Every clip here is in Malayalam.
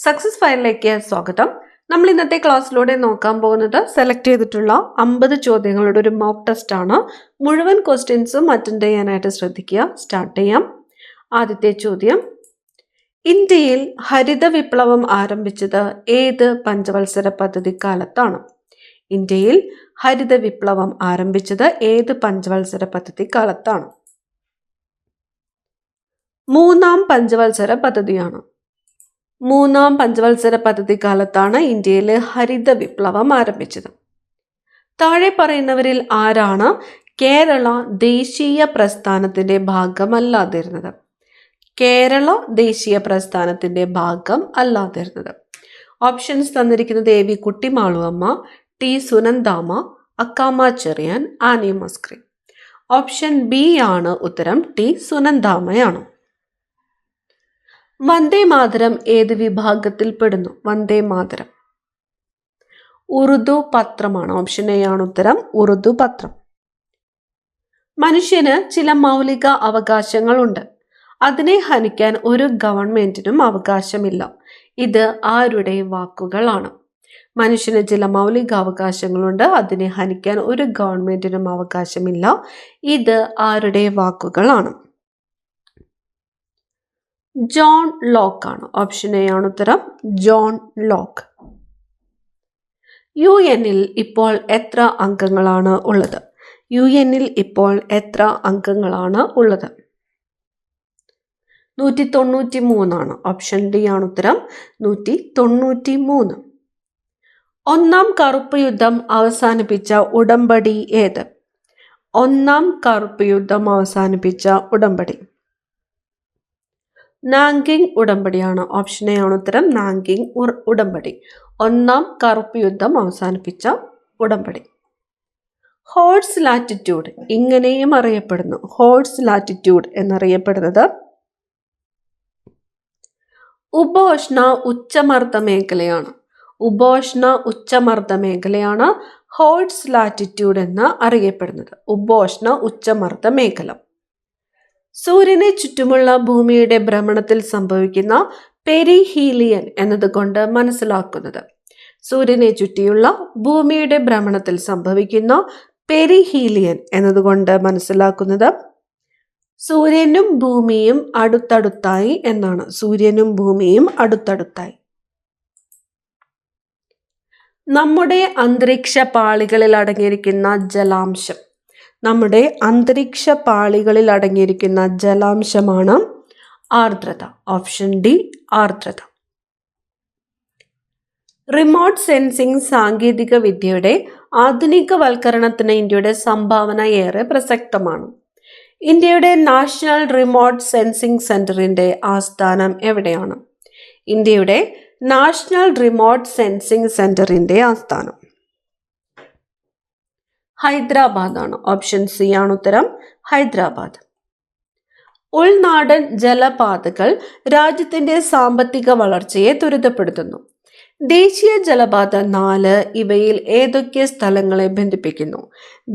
സക്സസ് ഫയലിലേക്ക് സ്വാഗതം. നമ്മൾ ഇന്നത്തെ ക്ലാസ്സിലൂടെ നോക്കാൻ പോകുന്നത് സെലക്ട് ചെയ്തിട്ടുള്ള 50 ചോദ്യങ്ങളുടെ ഒരു മോക്ക് ടെസ്റ്റ് ആണ്. മുഴുവൻ ക്വസ്റ്റ്യൻസും അറ്റൻഡ് ചെയ്യാനായിട്ട് ശ്രദ്ധിക്കുക. സ്റ്റാർട്ട് ചെയ്യാം. ആദ്യത്തെ ചോദ്യം, ഇന്ത്യയിൽ ഹരിത വിപ്ലവം ആരംഭിച്ചത് ഏത് പഞ്ചവത്സര പദ്ധതി കാലത്താണ്? ഇന്ത്യയിൽ ഹരിത വിപ്ലവം ആരംഭിച്ചത് ഏത് പഞ്ചവത്സര പദ്ധതി കാലത്താണ്? മൂന്നാം പഞ്ചവത്സര പദ്ധതിയാണ്. മൂന്നാം പഞ്ചവത്സര പദ്ധതി കാലത്താണ് ഇന്ത്യയിൽ ഹരിത വിപ്ലവം ആരംഭിച്ചത്. താഴെ പറയുന്നവരിൽ ആരാണ് കേരള ദേശീയ പ്രസ്ഥാനത്തിന്റെ ഭാഗമല്ലാതിരുന്നത്? കേരള ദേശീയ പ്രസ്ഥാനത്തിന്റെ ഭാഗം അല്ലാതിരുന്നത്. ഓപ്ഷൻസ് തന്നിരിക്കുന്നത് AV Kuttimaluamma, T Sunandamma, Accamma Cherian, Annie Mascarene. Option B ആണ് ഉത്തരം. T സുനന്ദാമ്മയാണ്. വന്ദേ മാതരം ഏത് വിഭാഗത്തിൽ പെടുന്നു? വന്ദേ മാതരം ഉറുദു പത്രമാണ്. ഓപ്ഷൻ A ആണ് ഉത്തരം. ഉറുദു പത്രം. മനുഷ്യന് ചില മൗലിക അവകാശങ്ങളുണ്ട്. അതിനെ ഹനിക്കാൻ ഒരു ഗവൺമെന്റിനും അവകാശമില്ല. ഇത് ആരുടെ വാക്കുകളാണ്? മനുഷ്യന് ചില മൗലിക അവകാശങ്ങളുണ്ട്. അതിനെ ഹനിക്കാൻ ഒരു ഗവൺമെന്റിനും അവകാശമില്ല. ഇത് ആരുടെ വാക്കുകളാണ്? ജോൺ ലോക്ക് ആണ്. ഓപ്ഷൻ A ആണ് ഉത്തരം. John Locke. UN-ൽ ഇപ്പോൾ എത്ര അംഗങ്ങളാണ് ഉള്ളത്? UN-ൽ ഇപ്പോൾ എത്ര അംഗങ്ങളാണ് ഉള്ളത്? 193 ആണ്. ഓപ്ഷൻ D ആണ് ഉത്തരം. 193. ഒന്നാം കറുപ്പ് യുദ്ധം അവസാനിപ്പിച്ച ഉടമ്പടി ഏത്? ഒന്നാം കറുപ്പ് യുദ്ധം അവസാനിപ്പിച്ച ഉടമ്പടി നാങ്കിങ് ഉടമ്പടിയാണ്. ഓപ്ഷൻ A ആണ് ഉത്തരം. നാങ്കിങ് ഉടമ്പടി. ഒന്നാം കറുപ്പ് യുദ്ധം അവസാനിപ്പിച്ച ഉടമ്പടി. ഹോഴ്സ് ലാറ്റിറ്റ്യൂഡ് ഇങ്ങനെയും അറിയപ്പെടുന്നു. ഹോഴ്സ് ലാറ്റിറ്റ്യൂഡ് എന്നറിയപ്പെടുന്നത് ഉപോഷ്ണ ഉച്ചമർദ്ദ മേഖലയാണ്. ഉപോഷ്ണ ഉച്ചമർദ്ദ മേഖലയാണ് ഹോഴ്സ് ലാറ്റിറ്റ്യൂഡ് എന്ന് അറിയപ്പെടുന്നത്. ഉപോഷ്ണ ഉച്ചമർദ്ദ മേഖല. സൂര്യനെ ചുറ്റുമുള്ള ഭൂമിയുടെ ഭ്രമണത്തിൽ സംഭവിക്കുന്ന പെരിഹീലിയൻ എന്നതുകൊണ്ട് മനസ്സിലാക്കുന്നത്? സൂര്യനെ ചുറ്റിയുള്ള ഭൂമിയുടെ ഭ്രമണത്തിൽ സംഭവിക്കുന്ന പെരിഹീലിയൻ എന്നതുകൊണ്ട് മനസ്സിലാക്കുന്നത് സൂര്യനും ഭൂമിയും അടുത്തടുത്തായി എന്നാണ്. സൂര്യനും ഭൂമിയും അടുത്തടുത്തായി. നമ്മുടെ അന്തരീക്ഷ പാളികളിൽ അടങ്ങിയിരിക്കുന്ന ജലാംശം. നമ്മുടെ അന്തരീക്ഷ പാളികളിൽ അടങ്ങിയിരിക്കുന്ന ജലാംശമാണ് ആർദ്രത. ഓപ്ഷൻ D ആർദ്രത. റിമോട്ട് സെൻസിംഗ് സാങ്കേതിക വിദ്യയുടെ ആധുനികവൽക്കരണത്തിന് ഇന്ത്യയുടെ സംഭാവന ഏറെ പ്രസക്തമാണ്. ഇന്ത്യയുടെ നാഷണൽ റിമോട്ട് സെൻസിംഗ് സെന്ററിന്റെ ആസ്ഥാനം എവിടെയാണ്? ഇന്ത്യയുടെ നാഷണൽ റിമോട്ട് സെൻസിംഗ് സെന്ററിന്റെ ആസ്ഥാനം ഹൈദരാബാദ് ആണ്. ഓപ്ഷൻ C ആണ് ഉത്തരം. ഹൈദരാബാദ്. ഉൾനാടൻ ജലപാതകൾ രാജ്യത്തിന്റെ സാമ്പത്തിക വളർച്ചയെ ത്വരിതപ്പെടുത്തുന്നു. ദേശീയ ജലപാത 4 ഇവയിൽ ഏതൊക്കെ സ്ഥലങ്ങളെ ബന്ധിപ്പിക്കുന്നു?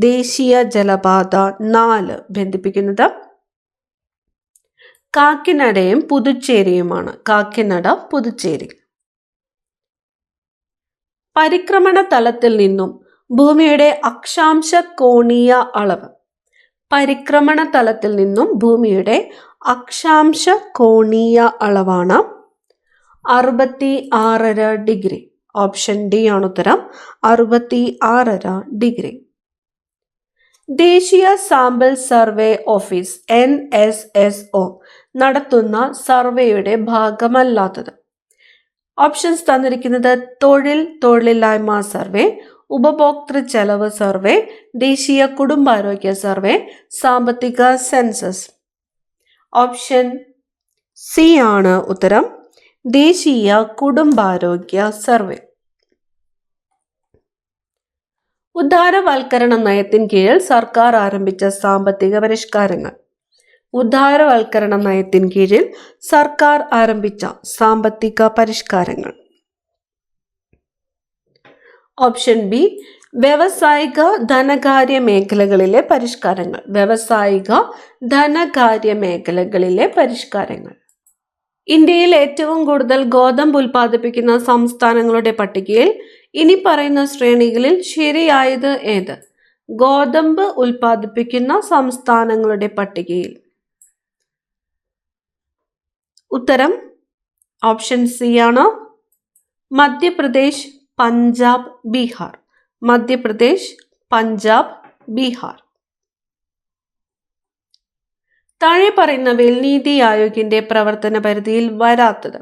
ദേശീയ ജലപാത 4 ബന്ധിപ്പിക്കുന്നത് കാക്കിനഡയും പുതുച്ചേരിയുമാണ്. കാക്കിനഡ, പുതുച്ചേരി. പരിക്രമണ തലത്തിൽ നിന്നും ഭൂമിയുടെ അക്ഷാംശ കോണീയ അളവ്. പരിക്രമണ തലത്തിൽ നിന്നും ഭൂമിയുടെ അക്ഷാംശ കോണീയ അളവാണ് 66.5 ഡിഗ്രി. ഓപ്ഷൻ D ആണ് ഉത്തരം. 66.5 ഡിഗ്രി. ദേശീയ സാമ്പിൾ സർവേ ഓഫീസ് NSSO നടത്തുന്ന സർവേയുടെ ഭാഗമല്ലാത്തത്? ഓപ്ഷൻസ് തന്നിരിക്കുന്നത് തൊഴിലില്ലായ്മ സർവേ, ഉപഭോക്തൃ ചെലവ് സർവേ, ദേശീയ കുടുംബാരോഗ്യ സർവേ, സാമ്പത്തിക സെൻസസ്. ഓപ്ഷൻ C ആണ് ഉത്തരം. ദേശീയ കുടുംബാരോഗ്യ സർവേ. ഉദാരവൽക്കരണ നയത്തിൻ കീഴിൽ സർക്കാർ ആരംഭിച്ച സാമ്പത്തിക പരിഷ്കാരങ്ങൾ. ഉദാരവൽക്കരണ നയത്തിൻ കീഴിൽ സർക്കാർ ആരംഭിച്ച സാമ്പത്തിക പരിഷ്കാരങ്ങൾ. ഓപ്ഷൻ B വ്യവസായിക ധനകാര്യ മേഖലകളിലെ പരിഷ്കാരങ്ങൾ. വ്യവസായിക ധനകാര്യ മേഖലകളിലെ പരിഷ്കാരങ്ങൾ. ഇന്ത്യയിൽ ഏറ്റവും കൂടുതൽ ഗോതമ്പ് ഉൽപ്പാദിപ്പിക്കുന്ന സംസ്ഥാനങ്ങളുടെ പട്ടികയിൽ ഇനി പറയുന്ന ശ്രേണികളിൽ ശരിയായത് ഏത്? ഗോതമ്പ് ഉൽപ്പാദിപ്പിക്കുന്ന സംസ്ഥാനങ്ങളുടെ പട്ടികയിൽ ഉത്തരം ഓപ്ഷൻ സി ആണ്. മധ്യപ്രദേശ്, പഞ്ചാബ്, ബീഹാർ. മധ്യപ്രദേശ്, പഞ്ചാബ്, ബീഹാർ. താഴെ പറയുന്നവയിൽ നീതി ആയോഗിന്റെ പ്രവർത്തന പരിധിയിൽ വരാത്തത്.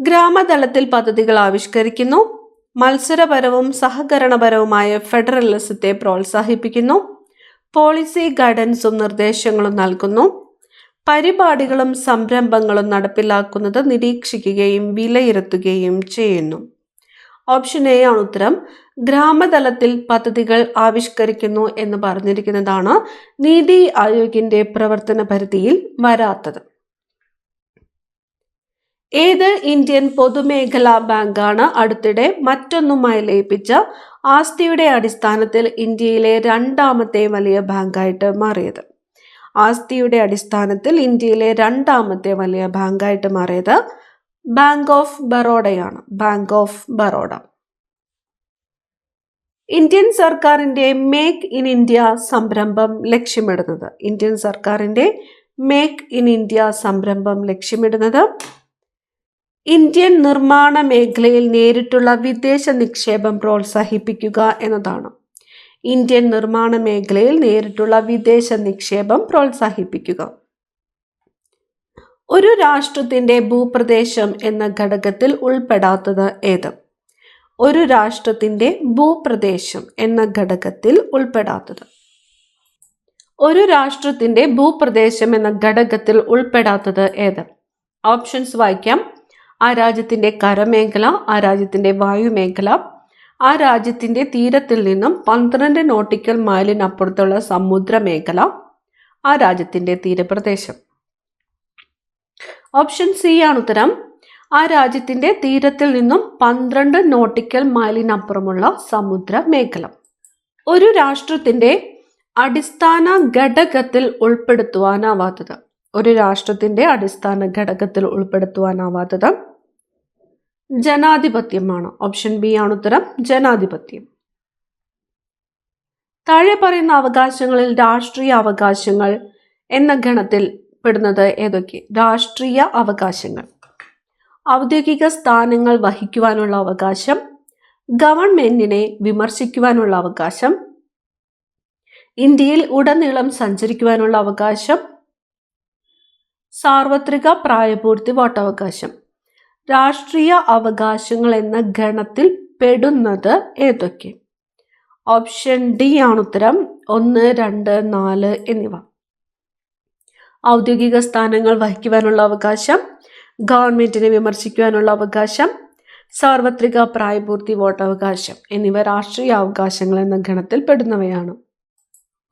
ഗ്രാമതലത്തിൽ പദ്ധതികൾ ആവിഷ്കരിക്കുന്നു. മത്സരപരവും സഹകരണപരവുമായ ഫെഡറലിസത്തെ പ്രോത്സാഹിപ്പിക്കുന്നു. പോളിസി ഗൈഡൻസും നിർദ്ദേശങ്ങളും നൽകുന്നു. പരിപാടികളും സംരംഭങ്ങളും നടപ്പിലാക്കുന്നത് നിരീക്ഷിക്കുകയും വിലയിരുത്തുകയും ചെയ്യുന്നു. ഓപ്ഷൻ എ ആണ് ഉത്തരം. ഗ്രാമതലത്തിൽ പദ്ധതികൾ ആവിഷ്കരിക്കുന്നു എന്ന് പറഞ്ഞിരിക്കുന്നതാണ് നീതി ആയോഗിന്റെ പ്രവർത്തന പരിധിയിൽ വരാത്തത്. ഏത് ഇന്ത്യൻ പൊതുമേഖലാ ബാങ്കാണ് അടുത്തിടെ മറ്റൊന്നുമായി ലയിപ്പിച്ച ആസ്തിയുടെ അടിസ്ഥാനത്തിൽ ഇന്ത്യയിലെ രണ്ടാമത്തെ വലിയ ബാങ്കായിട്ട് മാറിയത്? ആസ്തിയുടെ അടിസ്ഥാനത്തിൽ ഇന്ത്യയിലെ രണ്ടാമത്തെ വലിയ ബാങ്കായിട്ട് മാറിയത് ബാങ്ക് ഓഫ് ബറോഡയാണ്. Bank of Baroda. ഇന്ത്യൻ സർക്കാരിന്റെ മേക്ക് ഇൻ ഇന്ത്യ സംരംഭം ലക്ഷ്യമിടുന്നത്. ഇന്ത്യൻ സർക്കാരിന്റെ മേക്ക് ഇൻ ഇന്ത്യ സംരംഭം ലക്ഷ്യമിടുന്നത് ഇന്ത്യൻ നിർമ്മാണ മേഖലയിൽ നേരിട്ടുള്ള വിദേശ നിക്ഷേപം പ്രോത്സാഹിപ്പിക്കുക എന്നതാണ്. ഇന്ത്യൻ നിർമ്മാണ മേഖലയിൽ നേരിട്ടുള്ള വിദേശ നിക്ഷേപം പ്രോത്സാഹിപ്പിക്കുക. ഒരു രാഷ്ട്രത്തിന്റെ ഭൂപ്രദേശം എന്ന ഘടകത്തിൽ ഉൾപ്പെടാത്തത് ഏത്? ഒരു രാഷ്ട്രത്തിന്റെ ഭൂപ്രദേശം എന്ന ഘടകത്തിൽ ഉൾപ്പെടാത്തത്. ഒരു രാഷ്ട്രത്തിന്റെ ഭൂപ്രദേശം എന്ന ഘടകത്തിൽ ഉൾപ്പെടാത്തത് ഏത്? ഓപ്ഷൻസ് വായിക്കാം. ആ രാജ്യത്തിന്റെ കരമേഖല, ആ രാജ്യത്തിന്റെ വായുമേഖല, ആ രാജ്യത്തിന്റെ തീരത്തിൽ നിന്നും 12 നോട്ടിക്കൽ മൈലിനപ്പുറത്തുള്ള സമുദ്രമേഖല, ആ രാജ്യത്തിന്റെ തീരപ്രദേശം. ഓപ്ഷൻ സി ആണ് ഉത്തരം. ആ രാജ്യത്തിന്റെ തീരത്തിൽ നിന്നും 12 നോട്ടിക്കൽ മൈലിനപ്പുറമുള്ള സമുദ്രമേഖല. ഒരു രാഷ്ട്രത്തിന്റെ അടിസ്ഥാന ഘടകത്തിൽ ഉൾപ്പെടുത്തുവാനാവാത്തത്. ഒരു രാഷ്ട്രത്തിന്റെ അടിസ്ഥാന ഘടകത്തിൽ ഉൾപ്പെടുത്തുവാനാവാത്തത് ജനാധിപത്യമാണ്. ഓപ്ഷൻ ബി ആണ് ഉത്തരം. ജനാധിപത്യം. താഴെ പറയുന്ന അവകാശങ്ങളിൽ രാഷ്ട്രീയ അവകാശങ്ങൾ എന്ന ഗണത്തിൽ പെടുന്നത് ഏതൊക്കെ? രാഷ്ട്രീയ അവകാശങ്ങൾ: ഔദ്യോഗിക സ്ഥാനങ്ങൾ വഹിക്കുവാനുള്ള അവകാശം, ഗവൺമെന്റിനെ വിമർശിക്കുവാനുള്ള അവകാശം, ഇന്ത്യയിൽ ഉടനീളം സഞ്ചരിക്കുവാനുള്ള അവകാശം, സാർവത്രിക പ്രായപൂർത്തി വോട്ടവകാശം. രാഷ്ട്രീയ അവകാശങ്ങൾ എന്ന ഗണത്തിൽ പെടുന്നത് ഏതൊക്കെ? ഓപ്ഷൻ ഡി ആണ് ഉത്തരം. 1, 2, 4 എന്നിവ. ഔദ്യോഗിക സ്ഥാനങ്ങൾ വഹിക്കുവാനുള്ള അവകാശം, ഗവൺമെന്റിനെ വിമർശിക്കുവാനുള്ള അവകാശം, സാർവത്രിക പ്രായപൂർത്തി വോട്ടവകാശം എന്നിവ രാഷ്ട്രീയ അവകാശങ്ങൾ എന്ന ഗണത്തിൽ പെടുന്നവയാണ്.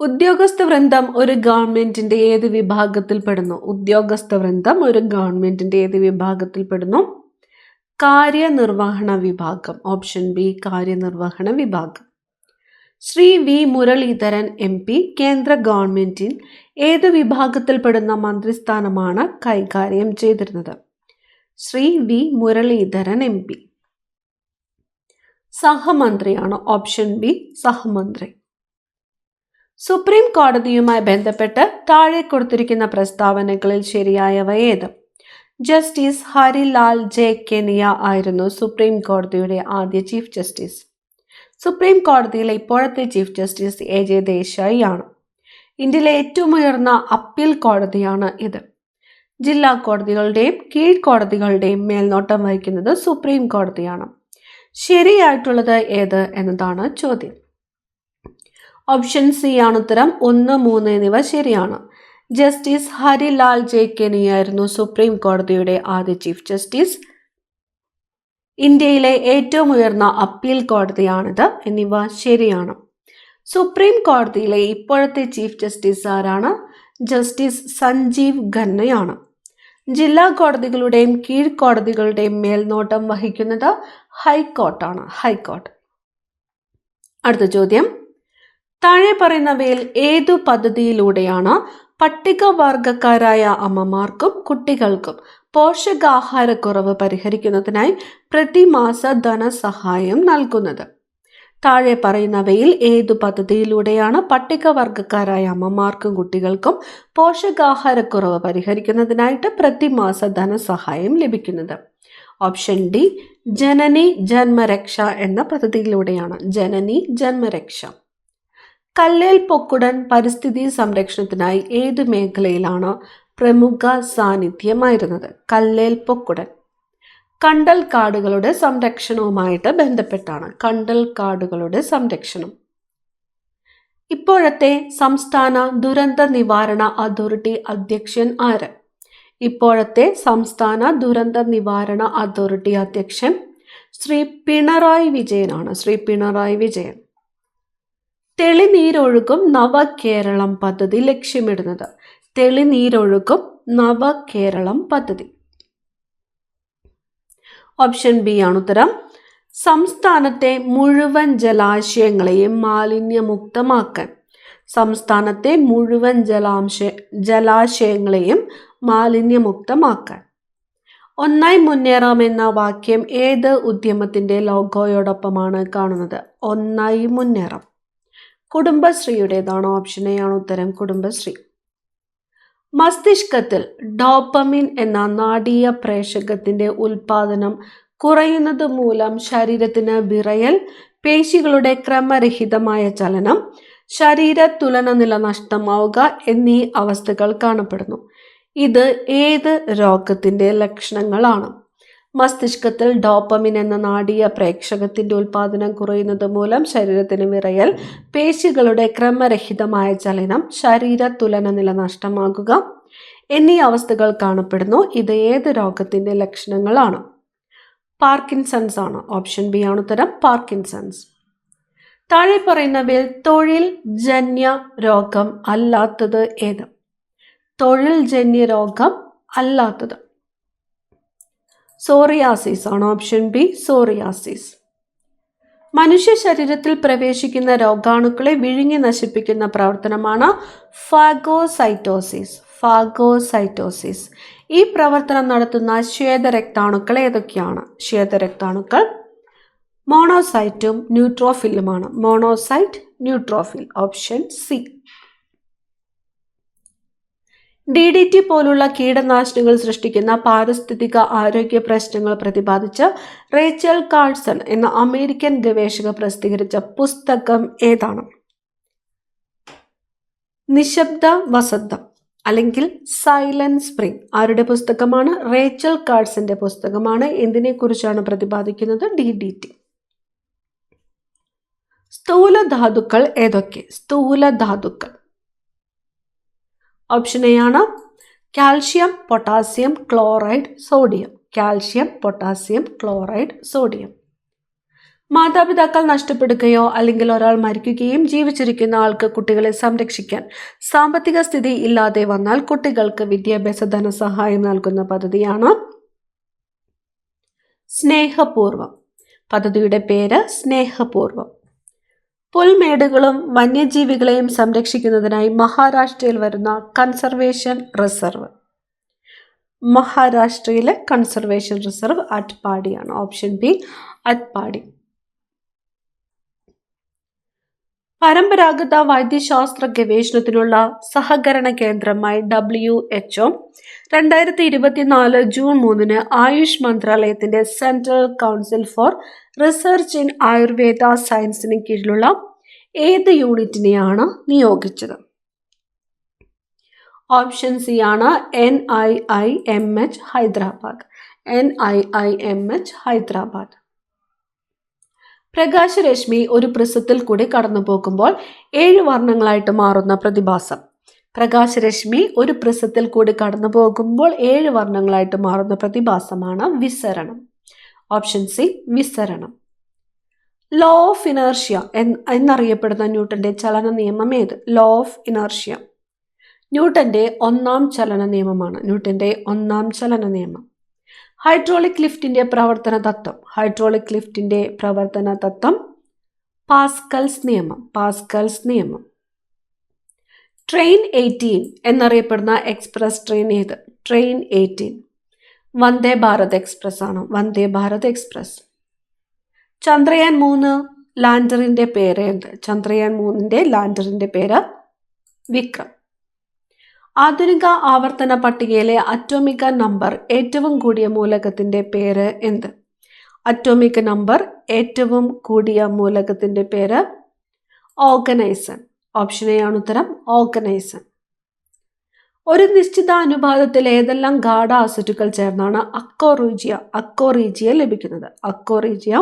ഉദ്യോഗസ്ഥ വൃന്ദം ഒരു ഗവൺമെന്റിന്റെ ഏത് വിഭാഗത്തിൽ പെടുന്നു? ഉദ്യോഗസ്ഥ വൃന്ദം ഒരു ഗവൺമെന്റിന്റെ ഏത് വിഭാഗത്തിൽ പെടുന്നു? കാര്യനിർവഹണ വിഭാഗം. ഓപ്ഷൻ ബി, കാര്യനിർവഹണ വിഭാഗം. ശ്രീ വി മുരളീധരൻ MP കേന്ദ്ര ഗവൺമെന്റിൽ ഏത് വിഭാഗത്തിൽപ്പെടുന്ന മന്ത്രിസ്ഥാനമാണ് കൈകാര്യം ചെയ്തിരുന്നത്? ശ്രീ വി മുരളീധരൻ MP സഹമന്ത്രിയാണ്. ഓപ്ഷൻ ബി, സഹമന്ത്രി. സുപ്രീം കോടതിയുമായി ബന്ധപ്പെട്ട് താഴെ കൊടുത്തിരിക്കുന്ന പ്രസ്താവനകളിൽ ശരിയായവ ഏത്? ജസ്റ്റിസ് ഹരിലാൽ ജെ കെനിയ ആയിരുന്നു സുപ്രീം കോടതിയുടെ ആദ്യ ചീഫ് ജസ്റ്റിസ്. സുപ്രീം കോടതിയിലെ ഇപ്പോഴത്തെ ചീഫ് ജസ്റ്റിസ് AJ ദേശായി ആണ്. ഇന്ത്യയിലെ ഏറ്റവും ഉയർന്ന അപ്പീൽ കോടതിയാണ് ഇത്. ജില്ലാ കോടതികളുടെയും കീഴ്ക്കോടതികളുടെയും മേൽനോട്ടം വഹിക്കുന്നത് സുപ്രീം കോടതിയാണ്. ശരിയായിട്ടുള്ളത് ഏത് എന്നതാണ് ചോദ്യം. ഓപ്ഷൻ സി ആണ് ഉത്തരം. 1, 3 എന്നിവ ശരിയാണ്. ജസ്റ്റിസ് ഹരിലാൽ ജെ കെനിയ ആയിരുന്നു സുപ്രീം കോടതിയുടെ ആദ്യ ചീഫ് ജസ്റ്റിസ്. ഇന്ത്യയിലെ ഏറ്റവും ഉയർന്ന അപ്പീൽ കോടതിയാണിത് എന്നിവ ശരിയാണ്. സുപ്രീം കോടതിയിലെ ഇപ്പോഴത്തെ ചീഫ് ജസ്റ്റിസ് ആരാണ്? ജസ്റ്റിസ് സഞ്ജീവ് ഖന്നയാണ്. ജില്ലാ കോടതികളുടെയും കീഴ്ക്കോടതികളുടെയും മേൽനോട്ടം വഹിക്കുന്നത് ഹൈക്കോർട്ടാണ്. ഹൈക്കോർട്ട്. അടുത്ത ചോദ്യം. താഴെ പറയുന്നവയിൽ ഏതു പദ്ധതിയിലൂടെയാണ് പട്ടികവർഗക്കാരായ അമ്മമാർക്കും കുട്ടികൾക്കും പോഷകാഹാരക്കുറവ് പരിഹരിക്കുന്നതിനായി പ്രതിമാസ ധനസഹായം നൽകുന്നത്? താഴെ പറയുന്നവയിൽ ഏതു പദ്ധതിയിലൂടെയാണ് പട്ടികവർഗക്കാരായ അമ്മമാർക്കും കുട്ടികൾക്കും പോഷകാഹാരക്കുറവ് പരിഹരിക്കുന്നതിനായിട്ട് പ്രതിമാസ ധനസഹായം ലഭിക്കുന്നത്? ഓപ്ഷൻ ഡി, ജനനി ജന്മരക്ഷ എന്ന പദ്ധതിയിലൂടെയാണ്. ജനനി ജന്മരക്ഷ. കല്ലേൽ പൊക്കുടൻ പരിസ്ഥിതി സംരക്ഷണത്തിനായി ഏതു മേഖലയിലാണ് പ്രമുഖ സാന്നിധ്യമായിരുന്നത്? കല്ലേൽ പൊക്കുടൻ കണ്ടൽ കാടുകളുടെ സംരക്ഷണവുമായിട്ട് ബന്ധപ്പെട്ടാണ്. കണ്ടൽ കാടുകളുടെ സംരക്ഷണം. ഇപ്പോഴത്തെ സംസ്ഥാന ദുരന്ത നിവാരണ അതോറിറ്റി അധ്യക്ഷൻ ആര്? ഇപ്പോഴത്തെ സംസ്ഥാന ദുരന്ത നിവാരണ അതോറിറ്റി അധ്യക്ഷൻ ശ്രീ പിണറായി വിജയനാണ്. ശ്രീ പിണറായി വിജയൻ. തെളിനീരൊഴുകും നവകേരളം പദ്ധതി ലക്ഷ്യമിടുന്നത്? തെളിനീരൊഴുകും നവകേരളം പദ്ധതി. ഓപ്ഷൻ ബി ആണ് ഉത്തരം. സംസ്ഥാനത്തെ മുഴുവൻ ജലാശയങ്ങളെയും മാലിന്യമുക്തമാക്കാൻ. സംസ്ഥാനത്തെ മുഴുവൻ ജലാശയങ്ങളെയും മാലിന്യമുക്തമാക്കാൻ. ഒന്നായി മുന്നേറാം എന്ന വാക്യം ഏത് ഉദ്യമത്തിന്റെ ലോഗോയോടൊപ്പമാണ് കാണുന്നത്? ഒന്നായി മുന്നേറാം. കുടുംബശ്രീയുടേതാണ്. ഓപ്ഷൻ എ ആണ് ഉത്തരം. കുടുംബശ്രീ. മസ്തിഷ്കത്തിൽ ഡോപ്പമിൻ എന്ന നാഡീയ പ്രേഷകത്തിന്റെ ഉൽപാദനം കുറയുന്നത് മൂലം ശരീരത്തിന് വിറയൽ, പേശികളുടെ ക്രമരഹിതമായ ചലനം, ശരീര തുലനനില നഷ്ടമാവുക എന്നീ അവസ്ഥകൾ കാണപ്പെടുന്നു. ഇത് ഏത് രോഗത്തിന്റെ ലക്ഷണങ്ങളാണ്? മസ്തിഷ്കത്തിൽ ഡോപ്പമിൻ എന്ന നാഡീയ പ്രേക്ഷകത്തിന്റെ ഉൽപാദനം കുറയുന്നത് മൂലം ശരീരത്തിന് വിറയൽ, പേശികളുടെ ക്രമരഹിതമായ ചലനം, ശരീര തുലനനില നഷ്ടമാകുക എന്നീ അവസ്ഥകൾ കാണപ്പെടുന്നു. ഇത് ഏത് രോഗത്തിന്റെ ലക്ഷണങ്ങളാണ്? പാർക്കിൻസൺസ് ആണ്. ഓപ്ഷൻ ബി ആണ് ഉത്തരം. പാർക്കിൻസൺസ്. താഴെ പറയുന്നവയിൽ തൊഴിൽ ജന്യ രോഗം അല്ലാത്തത് ഏത്? തൊഴിൽ ജന്യ രോഗം അല്ലാത്തത് സോറിയാസിസ് ആണ്. Option B, psoriasis. മനുഷ്യ ശരീരത്തിൽ പ്രവേശിക്കുന്ന രോഗാണുക്കളെ വിഴുങ്ങി നശിപ്പിക്കുന്ന പ്രവർത്തനമാണ് ഫാഗോസൈറ്റോസിസ്. ഫാഗോസൈറ്റോസിസ്. ഈ പ്രവർത്തനം നടത്തുന്ന ശ്വേതരക്താണുക്കൾ ഏതൊക്കെയാണ്? ശ്വേതരക്താണുക്കൾ മോണോസൈറ്റും ന്യൂട്രോഫിലുമാണ്. Monocyte, neutrophil. Option C. DDT പോലുള്ള കീടനാശിനികൾ സൃഷ്ടിക്കുന്ന പാരിസ്ഥിതിക ആരോഗ്യ പ്രശ്നങ്ങൾ പ്രതിപാദിച്ച് റേച്ചൽ കാൾസൺ എന്ന അമേരിക്കൻ ഗവേഷക പ്രസിദ്ധീകരിച്ച പുസ്തകം ഏതാണ്? നിശബ്ദ വസന്തം അല്ലെങ്കിൽ സൈലന്റ് സ്പ്രിംഗ്. ആരുടെ പുസ്തകമാണ്? റേച്ചൽ കാൾസന്റെ പുസ്തകമാണ്. എന്തിനെ കുറിച്ചാണ് പ്രതിപാദിക്കുന്നത്? DDT. സ്ഥൂലധാതുക്കൾ ഏതൊക്കെ? സ്ഥൂലധാതുക്കൾ ഓപ്ഷൻ എ ആണ്. Calcium, potassium, chloride, sodium. Calcium, potassium, chloride, sodium. മാതാപിതാക്കൾ നഷ്ടപ്പെടുകയോ അല്ലെങ്കിൽ ഒരാൾ മരിക്കുകയും ജീവിച്ചിരിക്കുന്ന ആൾക്ക് കുട്ടികളെ സംരക്ഷിക്കാൻ സാമ്പത്തിക സ്ഥിതി ഇല്ലാതെ വന്നാൽ കുട്ടികൾക്ക് വിദ്യാഭ്യാസ ധനസഹായം നൽകുന്ന പദ്ധതിയാണ് സ്നേഹപൂർവം. പദ്ധതിയുടെ പേര് സ്നേഹപൂർവം. പുൽമേടുകളും വന്യജീവികളെയും സംരക്ഷിക്കുന്നതിനായി മഹാരാഷ്ട്രയിൽ വരുന്ന കൺസർവേഷൻ റിസർവ്. മഹാരാഷ്ട്രയിലെ കൺസർവേഷൻ റിസർവ് അറ്റ്പാഡിയാണ്. Option B, Atpadi. പരമ്പരാഗത വൈദ്യശാസ്ത്ര ഗവേഷണത്തിനുള്ള സഹകരണ കേന്ദ്രമായി WHO 2024 ജൂൺ 3 ആയുഷ് മന്ത്രാലയത്തിന്റെ central council for research in Ayurveda സയൻസിന് കീഴിലുള്ള ഏത് യൂണിറ്റിനെയാണ് നിയോഗിച്ചത്? ഓപ്ഷൻ സി ആണ് NIIMH ഹൈദരാബാദ്. NIIMH ഹൈദരാബാദ്. പ്രകാശരശ്മി ഒരു പ്രിസത്തിൽ കൂടി കടന്നു പോകുമ്പോൾ 7 വർണ്ണങ്ങളായിട്ട് മാറുന്ന പ്രതിഭാസം. പ്രകാശരശ്മി ഒരു പ്രിസത്തിൽ കൂടി കടന്നു പോകുമ്പോൾ 7 വർണ്ണങ്ങളായിട്ട് മാറുന്ന പ്രതിഭാസമാണ് വിസരണം. ഓപ്ഷൻ സി, വിസരണം. ലോ ഓഫ് ഇനർഷ്യ എന്നറിയപ്പെടുന്ന ന്യൂട്ടന്റെ ചലന നിയമം ഏത്? ലോ ഓഫ് ഇനർഷ്യ ന്യൂട്ടന്റെ ഒന്നാം ചലന നിയമമാണ്. ന്യൂട്ടന്റെ ഒന്നാം ചലന നിയമം. ഹൈഡ്രോളിക് ലിഫ്റ്റിന്റെ പ്രവർത്തന തത്വം. ഹൈഡ്രോളിക് ലിഫ്റ്റിന്റെ പ്രവർത്തന തത്വം പാസ്കൽസ് നിയമം. പാസ്കൽസ് നിയമം. ട്രെയിൻ 18 എന്നറിയപ്പെടുന്ന എക്സ്പ്രസ് ട്രെയിൻ ഏത്? ട്രെയിൻ 18 വന്ദേ ഭാരത് എക്സ്പ്രസ് ആണ്. വന്ദേ ഭാരത് എക്സ്പ്രസ്. ചന്ദ്രയാൻ 3 ലാൻഡറിന്റെ പേര് എന്ത്? ചന്ദ്രയാൻ 3ന്റെ ലാൻഡറിന്റെ പേര് വിക്രം. ആധുനിക ആവർത്തന പട്ടികയിലെ അറ്റോമിക നമ്പർ ഏറ്റവും കൂടിയ മൂലകത്തിന്റെ പേര് എന്ത്? അറ്റോമിക് നമ്പർ ഏറ്റവും കൂടിയ മൂലകത്തിന്റെ പേര് ഓർഗനൈസർ. ഓപ്ഷൻ എ ആണ് ഉത്തരം, ഓർഗനൈസർ. ഒരു നിശ്ചിത അനുപാതത്തിൽ ഏതെല്ലാം ഗാഢ ആസിഡുകൾ ചേർന്നാണ് അക്കോറീജിയ ലഭിക്കുന്നത്? അക്കോറീജിയ.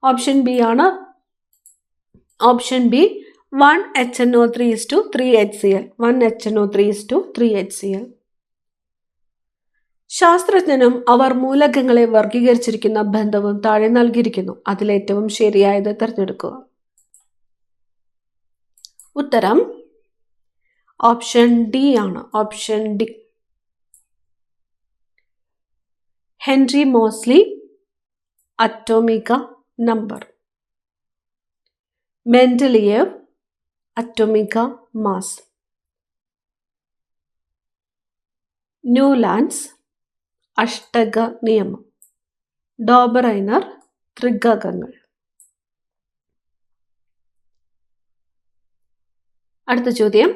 ഓപ്ഷൻ ബി ആണ്. Option B 1HNO3:3HCl. 1HNO3:3HCl. ശാസ്ത്രജ്ഞനും അവർ മൂലകങ്ങളെ വർഗീകരിച്ചിരിക്കുന്ന ബന്ധവും താഴെ നൽകിയിരിക്കുന്നു. അതിലേറ്റവും ശരിയായത് തിരഞ്ഞെടുക്കുക. ഉത്തരം ഓപ്ഷൻ ഡി ആണ്. Option D. ഹെൻറി മോസ്ലി അറ്റോമിക നമ്പർ. മെൻഡലിയേവ് അറ്റോമിക മാസ്. ന്യൂലാൻഡ്സ് അഷ്ടക നിയമം. ഡോബറൈനർ ത്രികകങ്ങൾ. അടുത്ത ചോദ്യം,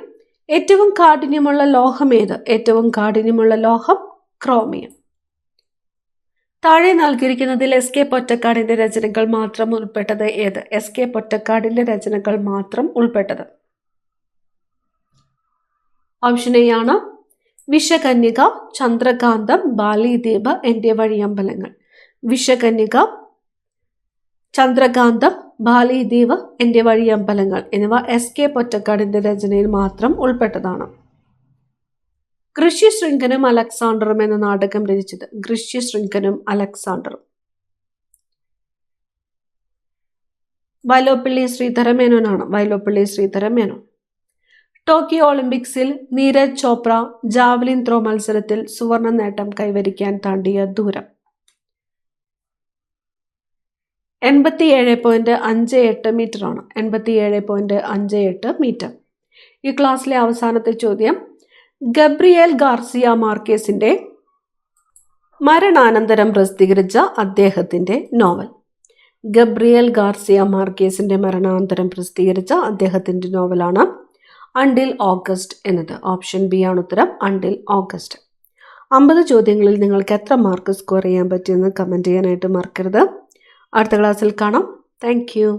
ഏറ്റവും കാഠിന്യമുള്ള ലോഹം ഏത്? ഏറ്റവും കാഠിന്യമുള്ള ലോഹം ക്രോമിയം. താഴെ നൽകിയിരിക്കുന്നതിൽ എസ്.കെ. പൊറ്റക്കാടിന്റെ രചനകൾ മാത്രം ഉൾപ്പെട്ടത് ഏത്? എസ്.കെ. പൊറ്റക്കാടിന്റെ രചനകൾ മാത്രം ഉൾപ്പെട്ടത്. ഓപ്ഷൻ എ ആണ് വിഷകന്യക, ചന്ദ്രകാന്തം, ബാലിദ്വീപ്, എൻ്റെ വഴിയമ്പലങ്ങൾ. വിഷകന്യക, ചന്ദ്രകാന്തം, ബാലിദ്വീപ്, എൻ്റെ വഴിയമ്പലങ്ങൾ എന്നിവ എസ്.കെ. പൊറ്റക്കാടിന്റെ രചനയിൽ മാത്രം ഉൾപ്പെട്ടതാണ്. ഗൃഷ്യശൃംഖനും അലക്സാണ്ടറും എന്ന നാടകം രചിച്ചത്? ഗൃഷ്യശൃംഖനും അലക്സാണ്ടറും. വൈലോപ്പിള്ളി ശ്രീധരമേനോനാണ്. വൈലോപ്പിള്ളി ശ്രീധരമേനോൻ. ടോക്കിയോ ഒളിമ്പിക്സിൽ നീരജ് ചോപ്ര ജാവലിൻ ത്രോ മത്സരത്തിൽ സുവർണ നേട്ടം കൈവരിക്കാൻ താണ്ടിയ ദൂരം 87.58 മീറ്റർ ആണ്. 87.58 മീറ്റർ. ഈ ക്ലാസ്സിലെ അവസാനത്തെ ചോദ്യം, ഗബ്രിയേൽ ഗാർസിയ മാർക്കേസിന്റെ മരണാനന്തരം പ്രസിദ്ധീകരിച്ച അദ്ദേഹത്തിന്റെ നോവൽ. ഗബ്രിയേൽ ഗാർസിയ മാർക്കേസിന്റെ മരണാനന്തരം പ്രസിദ്ധീകരിച്ച അദ്ദേഹത്തിന്റെ നോവലാണ് അണ്ടിൽ ഓഗസ്റ്റ് എന്നത്. ഓപ്ഷൻ ബി ആണ് ഉത്തരം, അണ്ടിൽ ഓഗസ്റ്റ്. 50 ചോദ്യങ്ങളിൽ നിങ്ങൾക്ക് എത്ര മാർക്ക് സ്കോർ ചെയ്യാൻ പറ്റിയെന്ന് കമൻറ്റ് ചെയ്യാനായിട്ട് മറക്കരുത്. അടുത്ത ക്ലാസ്സിൽ കാണാം. Thank you.